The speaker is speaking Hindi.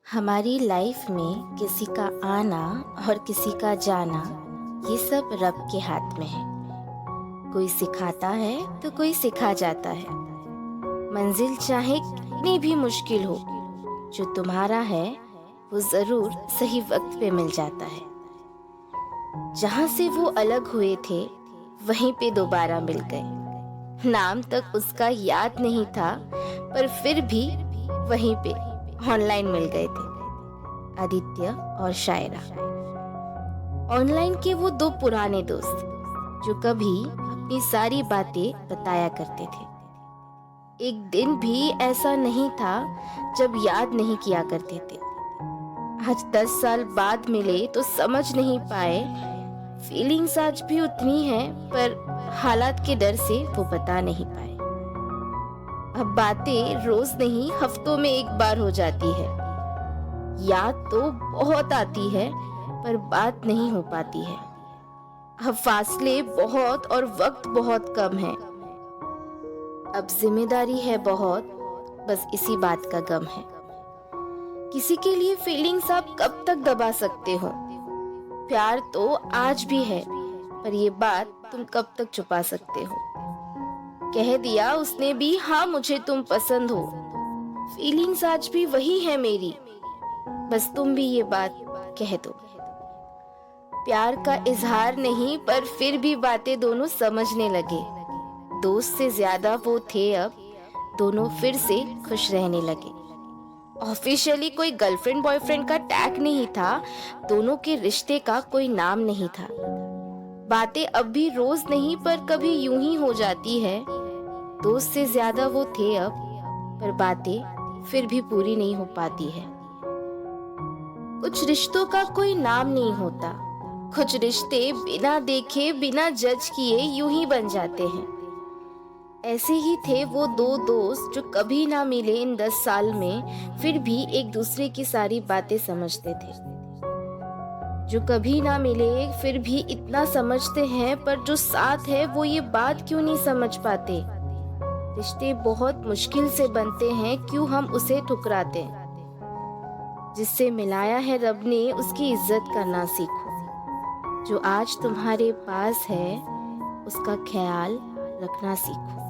हमारी लाइफ में किसी का आना और किसी का जाना ये सब रब के हाथ में है। कोई सिखाता है तो कोई सिखा जाता है। मंजिल चाहे कितनी भी मुश्किल हो, जो तुम्हारा है वो जरूर सही वक्त पे मिल जाता है। जहाँ से वो अलग हुए थे वहीं पे दोबारा मिल गए। नाम तक उसका याद नहीं था, पर फिर भी वहीं पे ऑनलाइन मिल गए थे। आदित्य और शायरा, ऑनलाइन के वो दो पुराने दोस्त जो कभी अपनी सारी बातें बताया करते थे। एक दिन भी ऐसा नहीं था जब याद नहीं किया करते थे। आज 10 साल बाद मिले तो समझ नहीं पाए। फीलिंग्स आज भी उतनी हैं, पर हालात के डर से वो बता नहीं पाए। अब बातें रोज नहीं, हफ्तों में एक बार हो जाती है। याद तो बहुत आती है, पर बात नहीं हो पाती है। अब फासले बहुत और वक्त बहुत कम है। अब जिम्मेदारी है बहुत, बस इसी बात का गम है। किसी के लिए फीलिंग्स आप कब तक दबा सकते हो? प्यार तो आज भी है, पर ये बात तुम कब तक छुपा सकते हो? कह दिया उसने भी, हाँ मुझे तुम पसंद हो। फीलिंग्स आज भी वही है मेरी, बस तुम भी ये बात कह दो। प्यार का इजहार नहीं, पर फिर भी बातें दोनों समझने लगे। दोस्त से ज्यादा वो थे अब, दोनों फिर से खुश रहने लगे। ऑफिशियली कोई गर्लफ्रेंड बॉयफ्रेंड का टैग नहीं था, दोनों के रिश्ते का कोई नाम नहीं था। बातें अब भी रोज नहीं, पर कभी यूं ही हो जाती है। दोस्त से ज्यादा वो थे अब, पर बातें फिर भी पूरी नहीं हो पाती है। कुछ रिश्तों का कोई नाम नहीं होता, कुछ रिश्ते बिना देखे बिना जज किए यूं ही बन जाते हैं। ऐसे ही थे वो दो दोस्त जो कभी ना मिले इन 10 साल में, फिर भी एक दूसरे की सारी बातें समझते थे। जो कभी ना मिले फिर भी इतना समझते हैं, पर जो साथ है वो ये बात क्यों नहीं समझ पाते? रिश्ते बहुत मुश्किल से बनते हैं, क्यों हम उसे ठुकराते हैं? जिससे मिलाया है रब ने उसकी इज्जत करना सीखो। जो आज तुम्हारे पास है उसका ख्याल रखना सीखो।